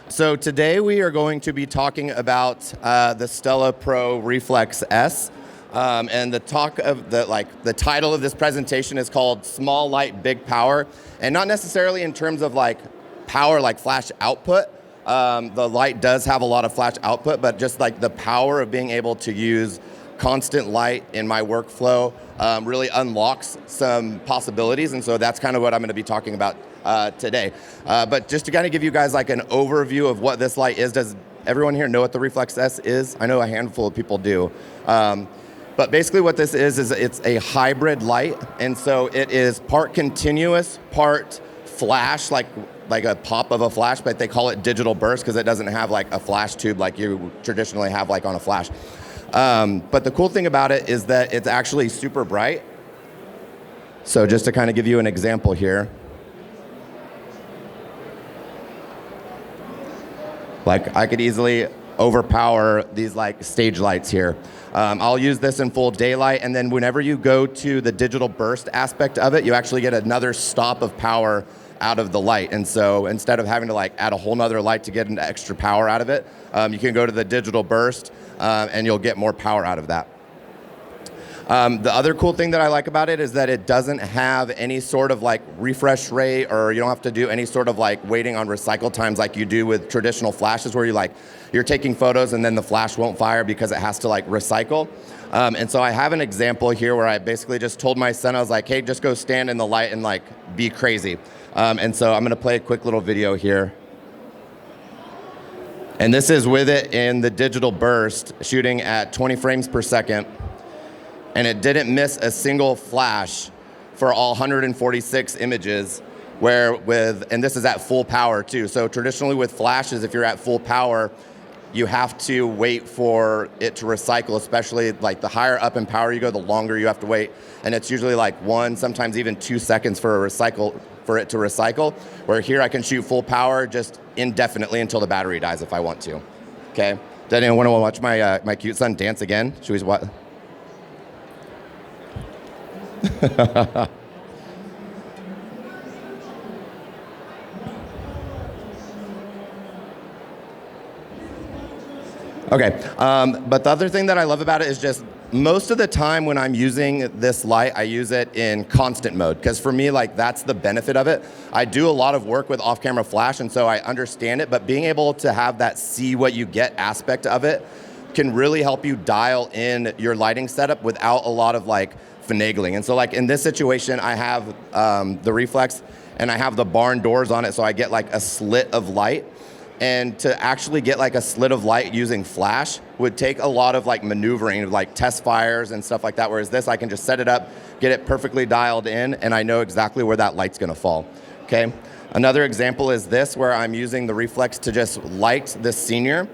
So today we are going to be talking about the StellaPro ReflexS, and the title of this presentation is called "Small Light, Big Power," and not necessarily in terms of like power, like flash output. The light does have a lot of flash output, but just like the power of being able to use constant light in my workflow really unlocks some possibilities, and so that's kind of what I'm going to be talking about today. But just to kind of give you guys like an overview of what this light is, does everyone here know what the Reflex S is? I know a handful of people do. But basically what this is it's a hybrid light, and so it is part continuous, part flash, like a pop of a flash, but they call it digital burst because it doesn't have like a flash tube like you traditionally have like on a flash. But the cool thing about it is that it's actually super bright. So just to kind of give you an example here. Like I could easily overpower these like stage lights here. I'll use this in full daylight, and then whenever you go to the digital burst aspect of it, you actually get another stop of power out of the light. And so instead of having to like add a whole nother light to get an extra power out of it, you can go to the digital burst and you'll get more power out of that. The other cool thing that I like about it is that it doesn't have any sort of like refresh rate, or you don't have to do any sort of like waiting on recycle times like you do with traditional flashes where you're taking photos and then the flash won't fire because it has to like recycle. And so I have an example here where I basically just told my son, I was like, hey, just go stand in the light and like be crazy. And so I'm gonna play a quick little video here. And this is with it in the digital burst, shooting at 20 frames per second. And it didn't miss a single flash for all 146 images, and this is at full power too. So traditionally with flashes, if you're at full power, you have to wait for it to recycle, especially like the higher up in power you go, the longer you have to wait. And it's usually like 1, sometimes even 2 seconds for it to recycle. Where here I can shoot full power just indefinitely until the battery dies if I want to. Okay. Does anyone want to watch my cute son dance again? Should we what? Okay, but the other thing that I love about it is just most of the time when I'm using this light, I use it in constant mode, because for me, like that's the benefit of it. I do a lot of work with off-camera flash, and so I understand it, but being able to have that see what you get aspect of it can really help you dial in your lighting setup without a lot of like finagling. And so like in this situation, I have the Reflex and I have the barn doors on it, so I get like a slit of light. And to actually get like a slit of light using flash would take a lot of like maneuvering, like test fires and stuff like that. Whereas this, I can just set it up, get it perfectly dialed in, and I know exactly where that light's gonna fall, okay? Another example is this, where I'm using the Reflex to just light the senior.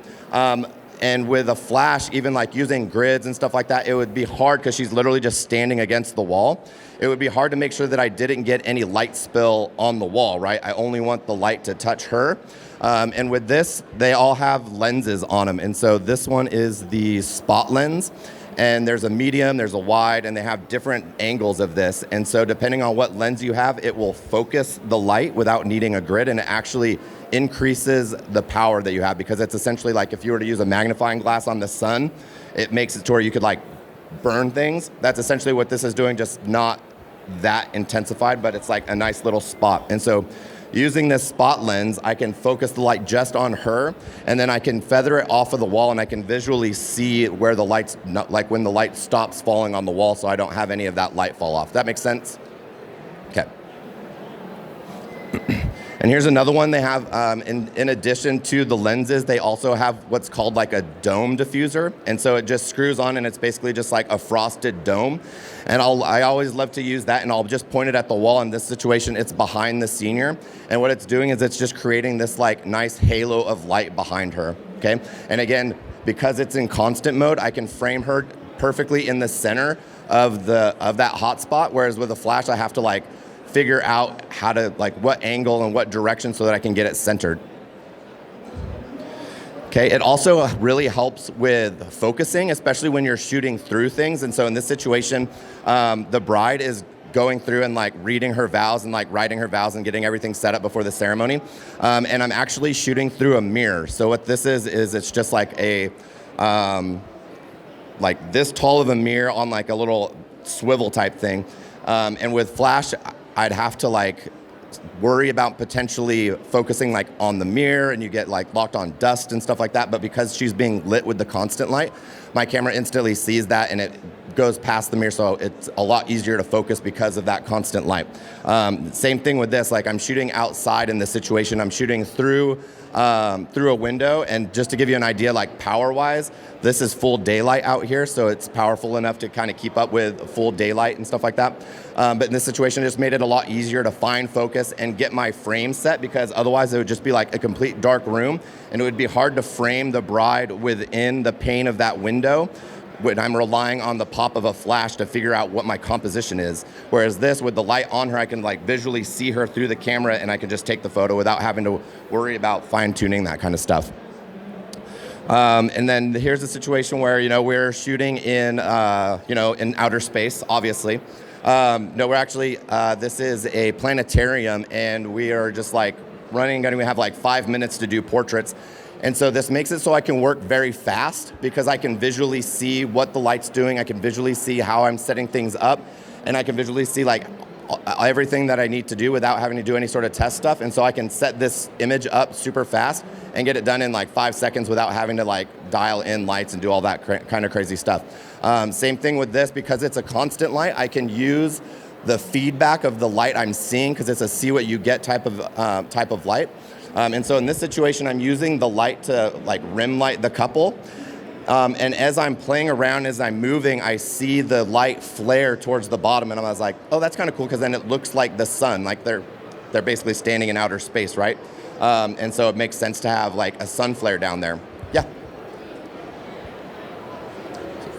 And with a flash, even like using grids and stuff like that, it would be hard because she's literally just standing against the wall. It would be hard to make sure that I didn't get any light spill on the wall, right? I only want the light to touch her. And with this, they all have lenses on them. And so this one is the spot lens, and there's a medium, there's a wide, and they have different angles of this. And so depending on what lens you have, it will focus the light without needing a grid, and it actually increases the power that you have, because it's essentially like if you were to use a magnifying glass on the sun, it makes it to where you could like burn things. That's essentially what this is doing, just not that intensified, but it's like a nice little spot. And so using this spot lens, I can focus the light just on her, and then I can feather it off of the wall, and I can visually see where the light's not, like when the light stops falling on the wall, so I don't have any of that light fall off. That makes sense? Okay. And here's another one they have, in addition to the lenses, they also have what's called like a dome diffuser. And so it just screws on, and it's basically just like a frosted dome. And I always love to use that, and I'll just point it at the wall. In this situation, it's behind the senior. And what it's doing is it's just creating this like nice halo of light behind her, okay? And again, because it's in constant mode, I can frame her perfectly in the center of that hot spot, whereas with a flash, I have to like figure out how to, like what angle and what direction so that I can get it centered. Okay, it also really helps with focusing, especially when you're shooting through things. And so in this situation, the bride is going through and like reading her vows and like writing her vows and getting everything set up before the ceremony. And I'm actually shooting through a mirror. So what this is it's just like a, like this tall of a mirror on like a little swivel type thing. And with flash, I'd have to like worry about potentially focusing like on the mirror, and you get like locked on dust and stuff like that. But because she's being lit with the constant light, my camera instantly sees that and it goes past the mirror, so it's a lot easier to focus because of that constant light. Same thing with this, like I'm shooting outside in this situation. I'm shooting through a window, and just to give you an idea, like power-wise, this is full daylight out here, so it's powerful enough to kind of keep up with full daylight and stuff like that. But in this situation, it just made it a lot easier to find focus and get my frame set, because otherwise it would just be like a complete dark room, and it would be hard to frame the bride within the pane of that window when I'm relying on the pop of a flash to figure out what my composition is. Whereas this, with the light on her, I can like visually see her through the camera, and I can just take the photo without having to worry about fine-tuning that kind of stuff. And then here's a situation where, you know, we're shooting in, you know, in outer space, obviously. No, we're actually, this is a planetarium, and we are just like running, and we have like 5 minutes to do portraits. And so this makes it so I can work very fast, because I can visually see what the light's doing. I can visually see how I'm setting things up, and I can visually see like everything that I need to do without having to do any sort of test stuff. And so I can set this image up super fast and get it done in like 5 seconds without having to like dial in lights and do all that kind of crazy stuff. Same thing with this, because it's a constant light, I can use the feedback of the light I'm seeing, because it's a see what you get type of light. And so in this situation, I'm using the light to like rim light the couple. And as I'm playing around, as I'm moving, I see the light flare towards the bottom, and I was like, oh, that's kind of cool, because then it looks like the sun, like they're basically standing in outer space, right? And so it makes sense to have like a sun flare down there. Yeah.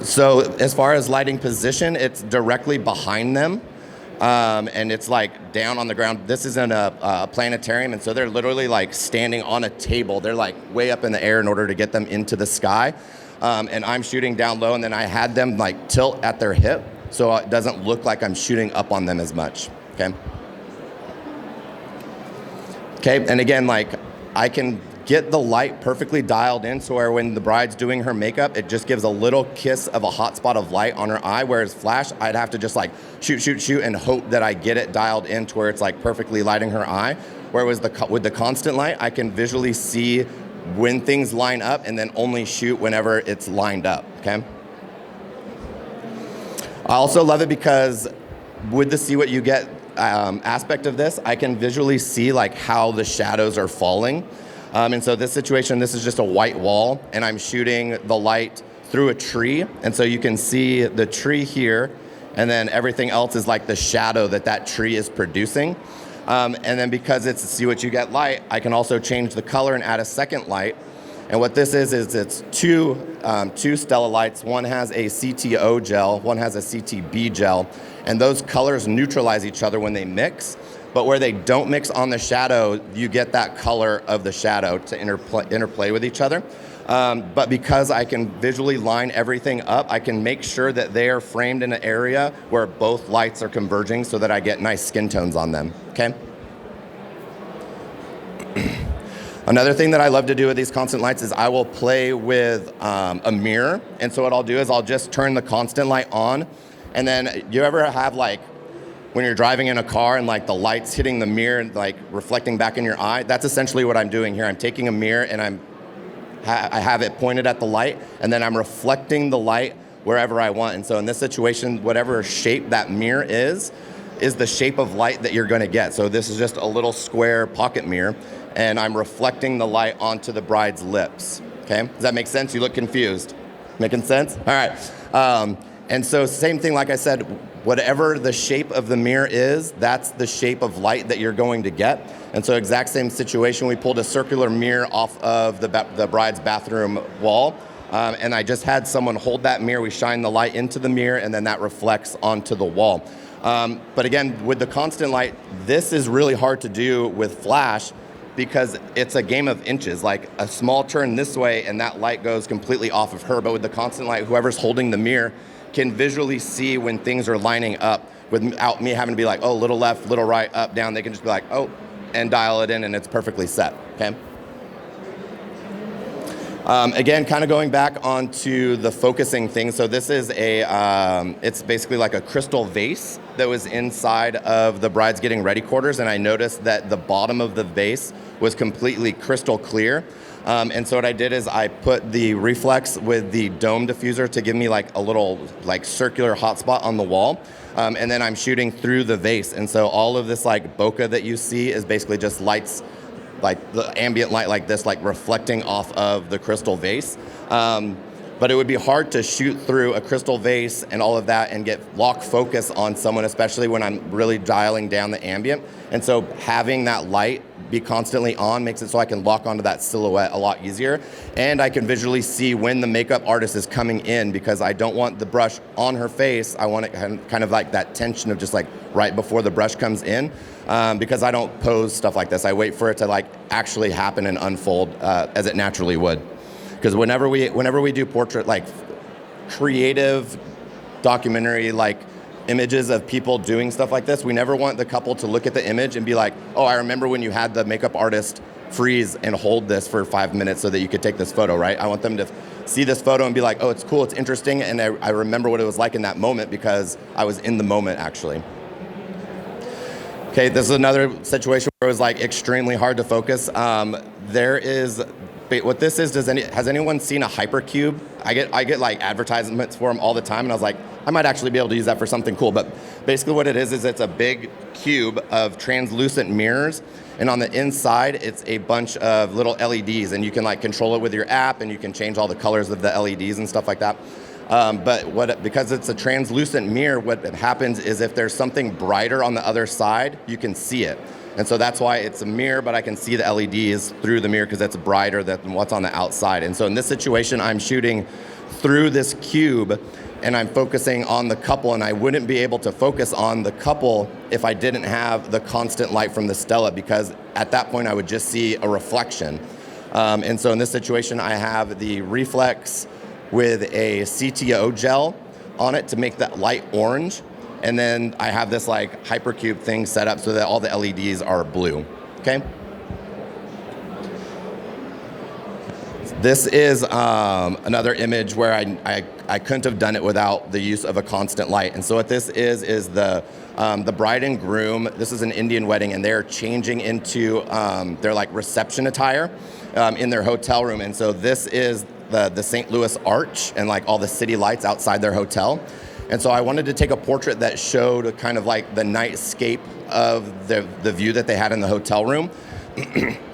So as far as lighting position, it's directly behind them. And it's like down on the ground. This is in a planetarium, and so they're literally like standing on a table. They're like way up in the air in order to get them into the sky. And I'm shooting down low, and then I had them like tilt at their hip, so it doesn't look like I'm shooting up on them as much, okay? Okay, and again, like I can get the light perfectly dialed in, so where when the bride's doing her makeup, it just gives a little kiss of a hot spot of light on her eye, whereas flash, I'd have to just like shoot, and hope that I get it dialed in to where it's like perfectly lighting her eye. Whereas with the constant light, I can visually see when things line up, and then only shoot whenever it's lined up, okay? I also love it because with the see what you get aspect of this, I can visually see like how the shadows are falling. And so this situation, this is just a white wall, and I'm shooting the light through a tree. And so you can see the tree here, and then everything else is like the shadow that tree is producing. And then because it's see what you get light, I can also change the color and add a second light. And what this is it's two Stella lights. One has a CTO gel, one has a CTB gel, and those colors neutralize each other when they mix. But where they don't mix on the shadow, you get that color of the shadow to interplay with each other. But because I can visually line everything up, I can make sure that they are framed in an area where both lights are converging so that I get nice skin tones on them, okay? Another thing that I love to do with these constant lights is I will play with a mirror. And so what I'll do is I'll just turn the constant light on. And then you ever have like, when you're driving in a car and like the light's hitting the mirror and like reflecting back in your eye? That's essentially what I'm doing here. I'm taking a mirror and I have it pointed at the light, and then I'm reflecting the light wherever I want. And so in this situation, whatever shape that mirror is the shape of light that you're gonna get. So this is just a little square pocket mirror, and I'm reflecting the light onto the bride's lips, okay? Does that make sense? You look confused. Making sense? All right. And so same thing, like I said, whatever the shape of the mirror is, that's the shape of light that you're going to get. And so exact same situation, we pulled a circular mirror off of the bride's bathroom wall, and I just had someone hold that mirror. We shine the light into the mirror, and then that reflects onto the wall. But again, with the constant light, this is really hard to do with flash because it's a game of inches. Like a small turn this way, and that light goes completely off of her. But with the constant light, whoever's holding the mirror can visually see when things are lining up without me having to be like, oh, little left, little right, up, down. They can just be like, oh, and dial it in, and it's perfectly set, okay? Again, kind of going back onto the focusing thing. So this is it's basically like a crystal vase that was inside of the bride's getting ready quarters. And I noticed that the bottom of the vase was completely crystal clear. And so what I did is I put the reflex with the dome diffuser to give me like a little like circular hotspot on the wall. And then I'm shooting through the vase. And so all of this like bokeh that you see is basically just lights, like the ambient light like this, like reflecting off of the crystal vase. But it would be hard to shoot through a crystal vase and all of that and get lock focus on someone, especially when I'm really dialing down the ambient. And so having that light be constantly on makes it so I can lock onto that silhouette a lot easier. And I can visually see when the makeup artist is coming in, because I don't want the brush on her face. I want it kind of like that tension of just like right before the brush comes in. Because I don't pose stuff like this. I wait for it to like actually happen and unfold as it naturally would. Because whenever we do portrait, like creative documentary like images of people doing stuff like this, we never want the couple to look at the image and be like, oh, I remember when you had the makeup artist freeze and hold this for 5 minutes so that you could take this photo, right? I want them to see this photo and be like, oh, it's cool, it's interesting, and I remember what it was like in that moment because I was in the moment actually. Okay, this is another situation where it was like extremely hard to focus. What this is, has anyone seen a hypercube? I get like advertisements for them all the time, and I was like, I might actually be able to use that for something cool. But basically what it is it's a big cube of translucent mirrors, and on the inside it's a bunch of little LEDs, and you can like control it with your app, and you can change all the colors of the LEDs and stuff like that. Because it's a translucent mirror, what happens is if there's something brighter on the other side, you can see it. And so that's why it's a mirror, but I can see the LEDs through the mirror because it's brighter than what's on the outside. And so in this situation, I'm shooting through this cube and I'm focusing on the couple, and I wouldn't be able to focus on the couple if I didn't have the constant light from the Stella, because at that point I would just see a reflection. And so in this situation, I have the Reflex with a CTO gel on it to make that light orange. And then I have this like hypercube thing set up so that all the LEDs are blue, okay? This is another image where I couldn't have done it without the use of a constant light. And so what this is the bride and groom. This is an Indian wedding, and they're changing into their like reception attire in their hotel room. And so this is the St. Louis Arch and like all the city lights outside their hotel. And so I wanted to take a portrait that showed kind of like the nightscape of the view that they had in the hotel room.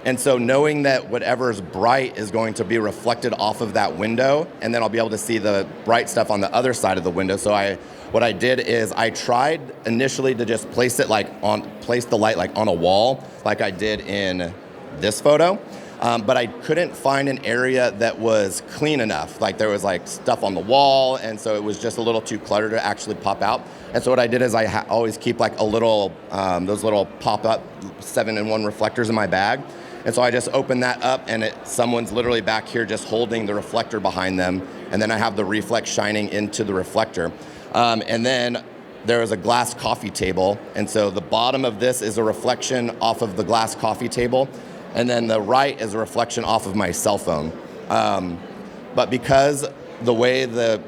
And so knowing that whatever's bright is going to be reflected off of that window, and then I'll be able to see the bright stuff on the other side of the window. So what I did is I tried initially to just place the light like on a wall, like I did in this photo. But I couldn't find an area that was clean enough. Like there was like stuff on the wall, and so it was just a little too cluttered to actually pop out. And so what I did is I always keep like a little, those little pop-up 7-in-1 reflectors in my bag. And so I just opened that up, and someone's literally back here just holding the reflector behind them. And then I have the reflex shining into the reflector. And then there is a glass coffee table. And so the bottom of this is a reflection off of the glass coffee table. And then the right is a reflection off of my cell phone. But because the way the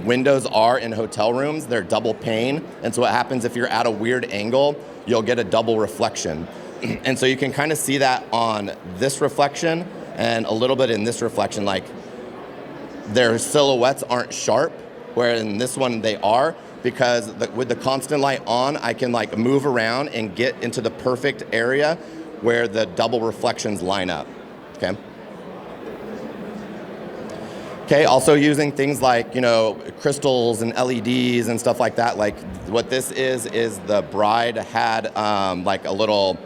windows are in hotel rooms, they're double pane. And so what happens if you're at a weird angle, you'll get a double reflection. And so you can kind of see that on this reflection and a little bit in this reflection, like their silhouettes aren't sharp, where in this one they are, because with the constant light on, I can like move around and get into the perfect area where the double reflections line up, okay? Okay, also using things like, crystals and LEDs and stuff like that. Like what this is the bride had like a little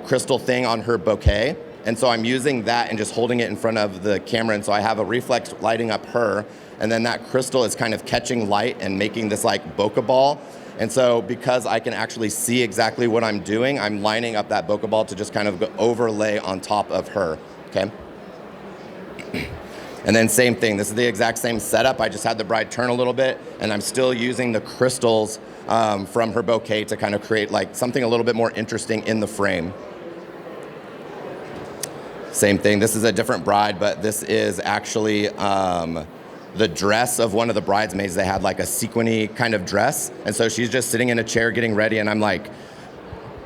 crystal thing on her bokeh. And so I'm using that and just holding it in front of the camera. And so I have a reflex lighting up her, and then that crystal is kind of catching light and making this like bokeh ball. And so because I can actually see exactly what I'm doing, I'm lining up that bokeh ball to just kind of overlay on top of her, okay? And then same thing, this is the exact same setup. I just had the bride turn a little bit, and I'm still using the crystals from her bokeh to kind of create like something a little bit more interesting in the frame. Same thing, this is a different bride, but this is actually the dress of one of the bridesmaids. They had like a sequiny kind of dress, and so she's just sitting in a chair getting ready, and I'm like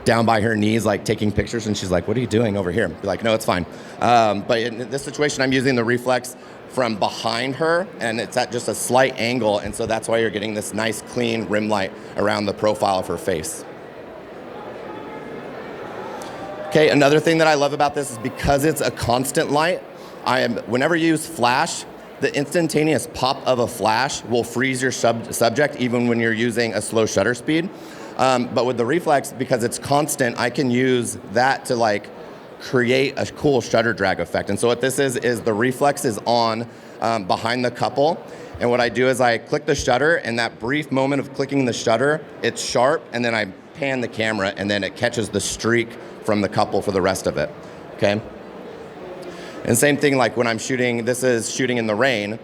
down by her knees, like taking pictures, and she's like, "What are you doing over here?" Be like, "No, it's fine." But in this situation, I'm using the reflex from behind her, and it's at just a slight angle, and so that's why you're getting this nice, clean rim light around the profile of her face. Okay, another thing that I love about this is because it's a constant light, whenever you use flash, the instantaneous pop of a flash will freeze your subject even when you're using a slow shutter speed. But with the reflex, because it's constant, I can use that to like create a cool shutter drag effect. And so what this is the reflex is on behind the couple. And what I do is I click the shutter, and that brief moment of clicking the shutter, it's sharp, and then I pan the camera, and then it catches the streak from the couple for the rest of it, okay? And same thing like when I'm shooting, this is shooting in the rain.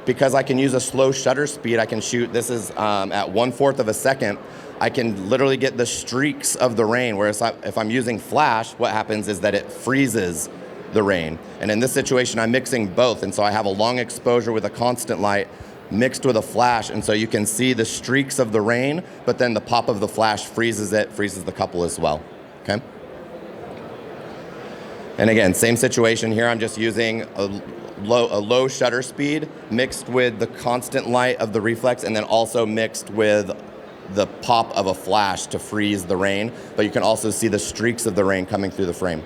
Because I can use a slow shutter speed, I can shoot, this is at 1/4 of a second, I can literally get the streaks of the rain, whereas if I'm using flash, what happens is that it freezes the rain. And in this situation, I'm mixing both, and so I have a long exposure with a constant light mixed with a flash, and so you can see the streaks of the rain, but then the pop of the flash freezes it, freezes the couple as well, okay? And again, same situation here, I'm just using a low shutter speed mixed with the constant light of the reflex, and then also mixed with the pop of a flash to freeze the rain, but you can also see the streaks of the rain coming through the frame.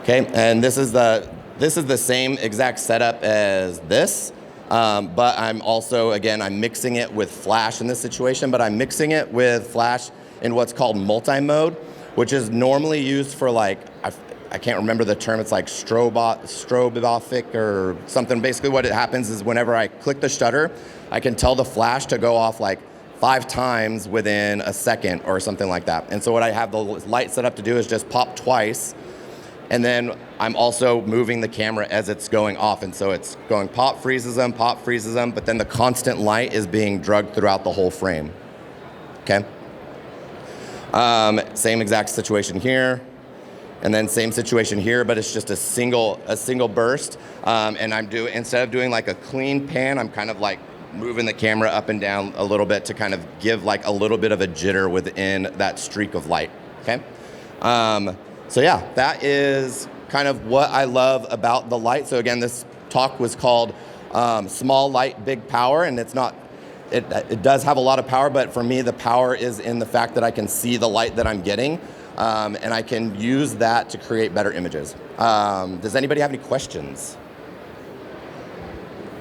Okay, and this is the same exact setup as this, but I'm also, again, I'm mixing it with flash in this situation, but I'm mixing it with flash in what's called multi-mode, which is normally used for like, I can't remember the term, it's like strobotic or something. Basically what it happens is whenever I click the shutter, I can tell the flash to go off like 5 times within a second or something like that. And so what I have the light set up to do is just pop twice, and then I'm also moving the camera as it's going off. And so it's going pop, freezes them, but then the constant light is being drugged throughout the whole frame, okay? Same exact situation here. And then same situation here, but it's just a single burst. And instead of doing like a clean pan, I'm kind of like moving the camera up and down a little bit to kind of give like a little bit of a jitter within that streak of light, okay? So yeah, that is kind of what I love about the light. So again, this talk was called Small Light, Big Power, and it's not, it does have a lot of power, but for me, the power is in the fact that I can see the light that I'm getting. And I can use that to create better images. Does anybody have any questions?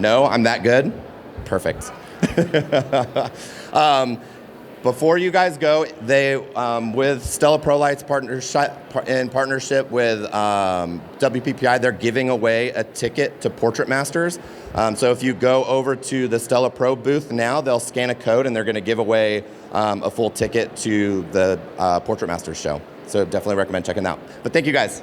No, I'm that good? Perfect. Before you guys go, they with StellaPro Lights in partnership with WPPI, they're giving away a ticket to Portrait Masters. So if you go over to the StellaPro booth now, they'll scan a code and they're going to give away a full ticket to the Portrait Masters show. So definitely recommend checking that out. But thank you guys.